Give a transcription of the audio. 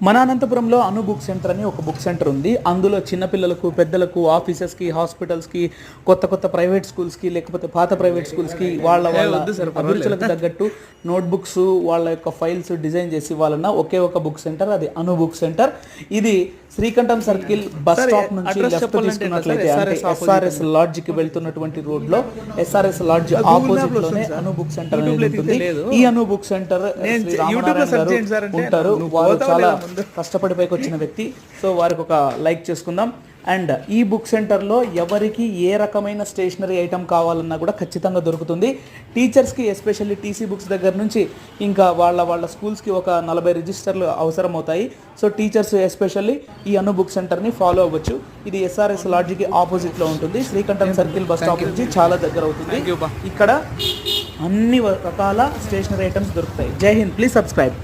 మన అనంతపురంలో అను book centre అని ఒక బుక్ సెంటర్ ఉంది. అందులో చిన్నపిల్లలకు, పెద్దలకు, ఆఫీసెస్కి, హాస్పిటల్స్కి, కొత్త కొత్త ప్రైవేట్ స్కూల్స్కి, లేకపోతే పాత ప్రైవేట్ స్కూల్స్కి వాళ్ళ అభిరుచులకు తగ్గట్టు నోట్బుక్స్, వాళ్ళ యొక్క ఫైల్స్ డిజైన్ చేసి ఇవ్వాలన్న ఒకే ఒక బుక్ సెంటర్, అది అను బుక్ సెంటర్. ఇది శ్రీకంఠం సర్కిల్ బస్ స్టాప్ నుంచి లెఫ్ట్ తీసుకున్నట్లయితే అంటే ఎస్ఆర్ఎస్ లాడ్జ్ కి వెళ్తున్నటువంటి రోడ్ లో ఎస్ఆర్ఎస్ లాడ్జ్ ఆపోజిట్ లోనే అను బుక్ సెంటర్ అనేది ఉంటుంది. ఈ అను బుక్ సెంటర్ ఉంటారు. వారు చాలా కష్టపడి పైకి వచ్చిన వ్యక్తి. సో వారికి ఒక లైక్ చేసుకుందాం. అండ్ ఈ బుక్ సెంటర్లో ఎవరికి ఏ రకమైన స్టేషనరీ ఐటమ్ కావాలన్నా కూడా ఖచ్చితంగా దొరుకుతుంది. టీచర్స్కి ఎస్పెషల్లీ టీసీ బుక్స్ దగ్గర నుంచి ఇంకా వాళ్ళ స్కూల్స్కి ఒక 40 రిజిస్టర్లు అవసరం అవుతాయి. సో టీచర్స్ ఎస్పెషల్లీ ఈ అను బుక్ సెంటర్ని ఫాలో అవ్వచ్చు. ఇది ఎస్ఆర్ఎస్ లాడ్జ్కి ఆపోజిట్లో ఉంటుంది. శ్రీకంఠం సర్కిల్ బస్ స్టాప్ నుంచి చాలా దగ్గర అవుతుంది. ఇక్కడ అన్ని రకాల స్టేషనరీ ఐటమ్స్ దొరుకుతాయి. జై హింద్. Please subscribe.